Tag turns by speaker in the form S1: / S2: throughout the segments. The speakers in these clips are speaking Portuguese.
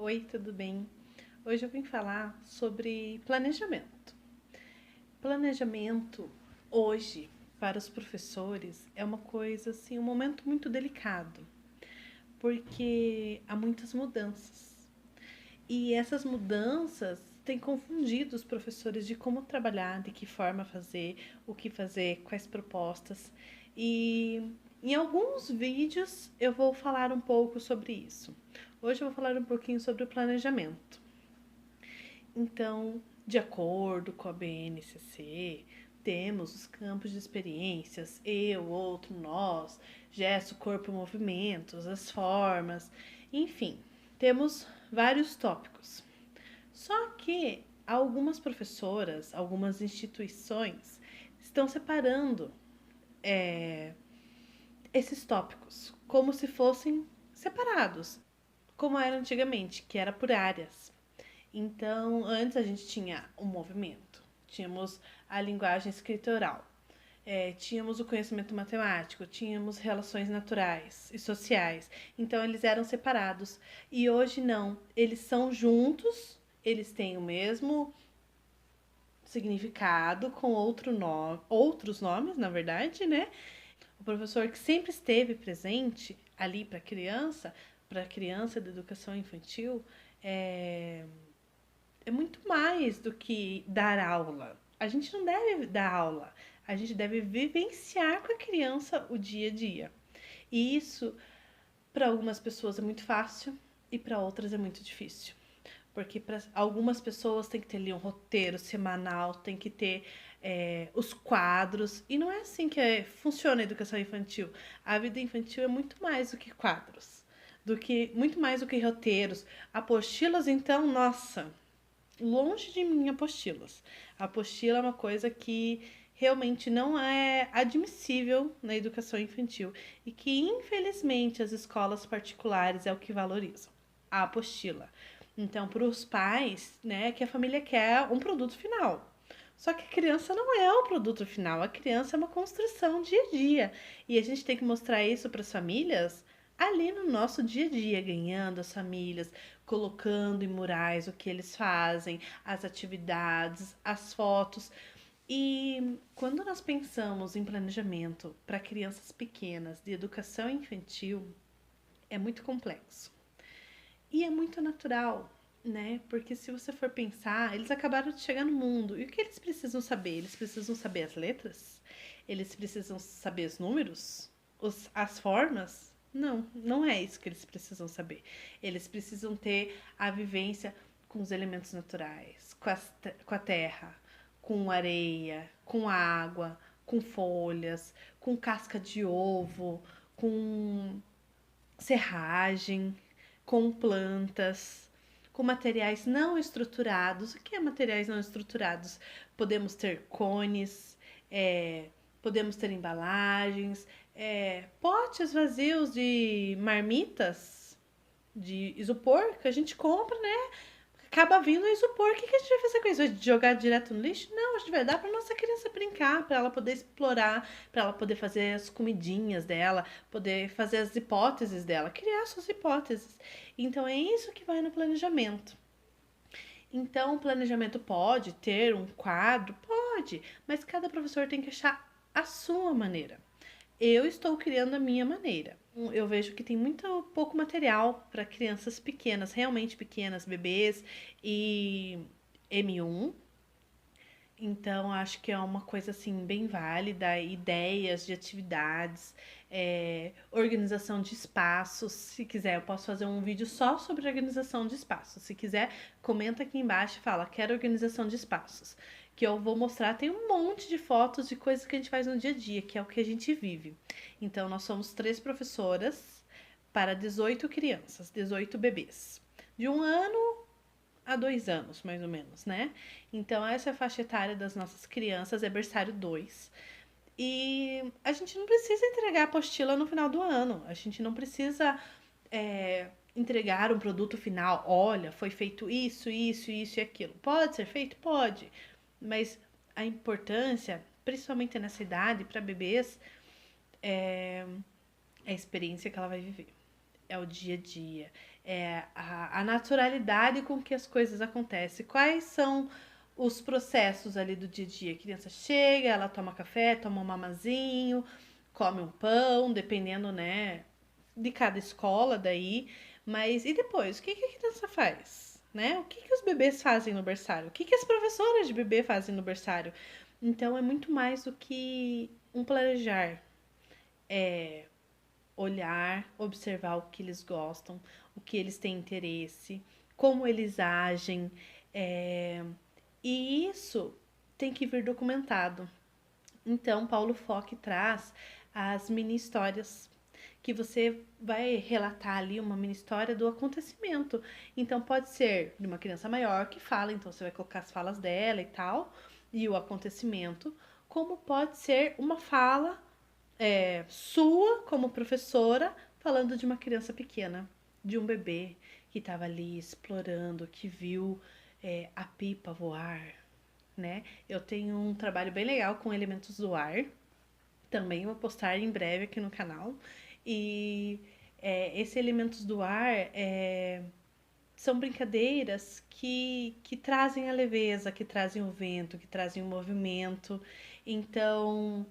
S1: Oi, tudo bem? Hoje eu vim falar sobre planejamento. Planejamento hoje para os professores é uma coisa assim, um momento muito delicado, porque há muitas mudanças. E essas mudanças têm confundido os professores de como trabalhar, de que forma fazer, quais propostas. E em alguns vídeos eu vou falar um pouco sobre isso. Hoje eu vou falar um pouquinho sobre o planejamento. Então, de acordo com a BNCC, temos os campos de experiências, eu, outro, nós, gesto, corpo, movimentos, as formas, enfim, temos vários tópicos. Só que algumas professoras, algumas instituições estão separando esses tópicos como se fossem separados, como era antigamente, que era por áreas. Então, antes a gente tinha o movimento, tínhamos a linguagem escritoral, tínhamos o conhecimento matemático, tínhamos relações naturais e sociais. Então, eles eram separados. E hoje não, eles são juntos, eles têm o mesmo significado com outros nomes, na verdade, né? O professor que sempre esteve presente ali para a criança da educação infantil, é, é muito mais do que dar aula. A gente não deve dar aula, a gente deve vivenciar com a criança o dia a dia. E isso, para algumas pessoas, é muito fácil e para outras é muito difícil. Porque para algumas pessoas tem que ter ali um roteiro semanal, tem que ter os quadros. E não é assim que funciona a educação infantil. A vida infantil é muito mais do que quadros, muito mais do que roteiros. Apostilas, então, nossa, longe de mim apostilas. A apostila é uma coisa que realmente não é admissível na educação infantil e que, infelizmente, as escolas particulares é o que valorizam. A apostila. Então, para os pais, né, que a família quer um produto final. Só que a criança não é um produto final, a criança é uma construção dia a dia. E a gente tem que mostrar isso para as famílias ali no nosso dia a dia, ganhando as famílias, colocando em murais o que eles fazem, as atividades, as fotos. E quando nós pensamos em planejamento para crianças pequenas de educação infantil, é muito complexo. E é muito natural, né? Porque se você for pensar, eles acabaram de chegar no mundo. E o que eles precisam saber? Eles precisam saber as letras? Eles precisam saber os números? As formas? Não, não é isso que eles precisam saber. Eles precisam ter a vivência com os elementos naturais, com a terra, com areia, com água, com folhas, com casca de ovo, com serragem, com plantas, com materiais não estruturados. O que é materiais não estruturados? Podemos ter cones, podemos ter embalagens, potes vazios de marmitas, de isopor que a gente compra, né? Acaba vindo o isopor. O que a gente vai fazer com isso? Vai jogar direto no lixo? Não, a gente vai dar para nossa criança brincar, para ela poder explorar, para ela poder fazer as comidinhas dela, poder fazer as hipóteses dela, criar suas hipóteses. Então é isso que vai no planejamento. Então, o planejamento pode ter um quadro? Pode, mas cada professor tem que achar a sua maneira. Eu estou criando a minha maneira. Eu vejo que tem muito pouco material para crianças pequenas, realmente pequenas, bebês e M1. Então, acho que é uma coisa assim bem válida, ideias de atividades, organização de espaços. Se quiser, eu posso fazer um vídeo só sobre organização de espaços. Se quiser, comenta aqui embaixo e fala, quero organização de espaços. Que eu vou mostrar, tem um monte de fotos de coisas que a gente faz no dia a dia, que é o que a gente vive. Então, nós somos 3 professoras para 18 crianças, 18 bebês. De 1 ano a 2 anos, mais ou menos, né? Então, essa é a faixa etária das nossas crianças, é berçário 2. E a gente não precisa entregar a apostila no final do ano. A gente não precisa entregar um produto final. Olha, foi feito isso, isso, isso e aquilo. Pode ser feito? Pode. Mas a importância, principalmente nessa idade, para bebês, é a experiência que ela vai viver. É o dia a dia, a naturalidade com que as coisas acontecem. Quais são os processos ali do dia a dia? A criança chega, ela toma café, toma um mamazinho, come um pão, dependendo, né, de cada escola daí. Mas e depois? O que a criança faz? Né? O que os bebês fazem no berçário? O que as professoras de bebê fazem no berçário? Então é muito mais do que um planejar. É olhar, observar o que eles gostam, o que eles têm interesse, como eles agem. é, E isso tem que vir documentado. Então, Paulo Fock traz as mini histórias que você vai relatar ali uma mini história do acontecimento. Então, pode ser de uma criança maior que fala, então você vai colocar as falas dela e tal, e o acontecimento, como pode ser uma fala sua como professora falando de uma criança pequena, de um bebê que estava ali explorando, que viu a pipa voar, né? Eu tenho um trabalho bem legal com elementos do ar, também vou postar em breve aqui no canal. E esse elementos do ar são brincadeiras que trazem a leveza, que trazem o vento, que trazem o movimento. Então,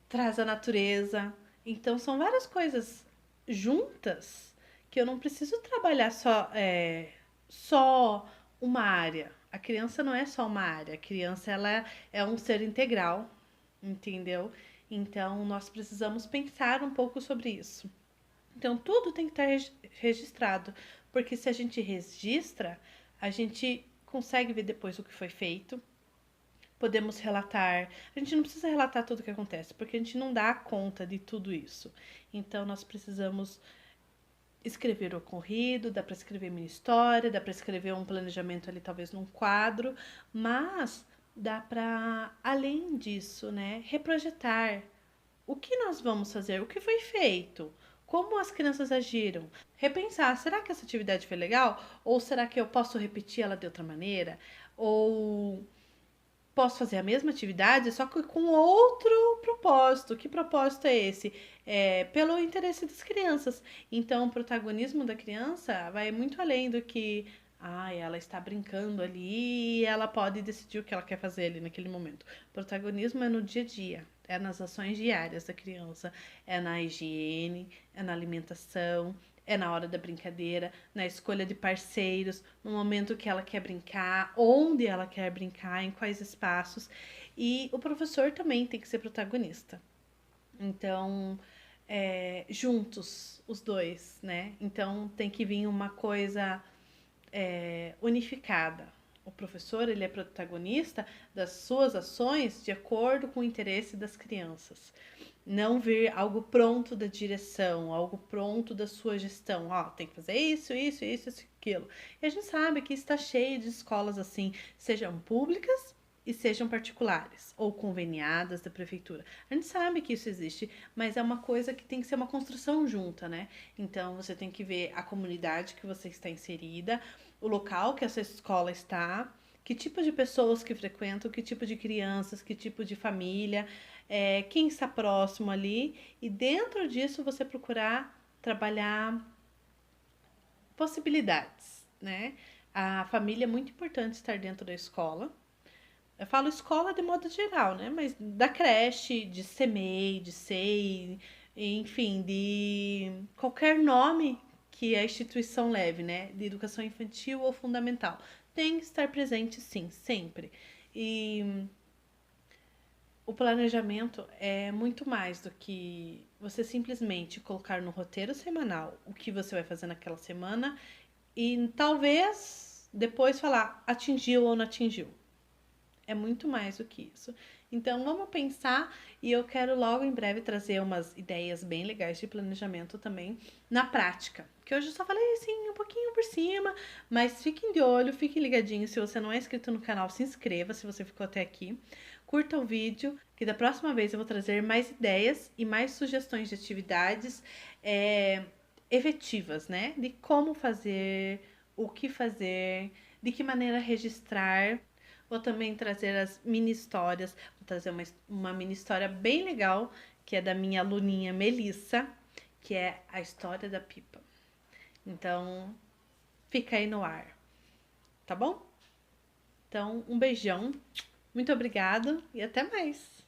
S1: traz a natureza. Então, são várias coisas juntas que eu não preciso trabalhar só uma área. A criança não é só uma área, a criança ela é um ser integral, entendeu? Então, nós precisamos pensar um pouco sobre isso. Então, tudo tem que estar registrado, porque se a gente registra, a gente consegue ver depois o que foi feito, podemos relatar. A gente não precisa relatar tudo o que acontece, porque a gente não dá conta de tudo isso. Então, nós precisamos escrever o ocorrido, dá para escrever minha história, dá para escrever um planejamento ali, talvez num quadro, mas dá para, além disso, né, reprojetar o que nós vamos fazer, o que foi feito, como as crianças agiram, repensar, será que essa atividade foi legal? Ou será que eu posso repetir ela de outra maneira? Ou posso fazer a mesma atividade, só que com outro propósito. Que propósito é esse? Pelo interesse das crianças. Então, o protagonismo da criança vai muito além do que ela está brincando ali e ela pode decidir o que ela quer fazer ali naquele momento. O protagonismo é no dia a dia, é nas ações diárias da criança, é na higiene, é na alimentação, é na hora da brincadeira, na escolha de parceiros, no momento que ela quer brincar, onde ela quer brincar, em quais espaços. E o professor também tem que ser protagonista. Então, juntos, os dois, né? Então, tem que vir uma coisa unificada. O professor ele é protagonista das suas ações de acordo com o interesse das crianças. Não vir algo pronto da direção, algo pronto da sua gestão. Tem que fazer isso, aquilo. E a gente sabe que está cheio de escolas assim, sejam públicas e sejam particulares ou conveniadas da prefeitura. A gente sabe que isso existe, mas é uma coisa que tem que ser uma construção junta, né? Então você tem que ver a comunidade que você está inserida, o local que essa escola está, que tipo de pessoas que frequentam, que tipo de crianças, que tipo de família, quem está próximo ali, e dentro disso você procurar trabalhar possibilidades, né? A família é muito importante estar dentro da escola. Eu falo escola de modo geral, né? Mas da creche, de CMEI, de SEI, enfim, de qualquer nome que a instituição leve, né? De educação infantil ou fundamental. Tem que estar presente, sim, sempre. E o planejamento é muito mais do que você simplesmente colocar no roteiro semanal o que você vai fazer naquela semana e talvez depois falar atingiu ou não atingiu. É muito mais do que isso. Então vamos pensar, e eu quero logo em breve trazer umas ideias bem legais de planejamento também na prática. Que hoje eu só falei assim um pouquinho por cima, mas fiquem de olho, fiquem ligadinhos. Se você não é inscrito no canal, se inscreva se você ficou até aqui. Curta o vídeo, que da próxima vez eu vou trazer mais ideias e mais sugestões de atividades efetivas, né? De como fazer, o que fazer, de que maneira registrar. Vou também trazer as mini histórias. Vou trazer uma mini história bem legal, que é da minha aluninha Melissa, que é a história da pipa. Então, fica aí no ar, tá bom? Então, um beijão, muito obrigado e até mais!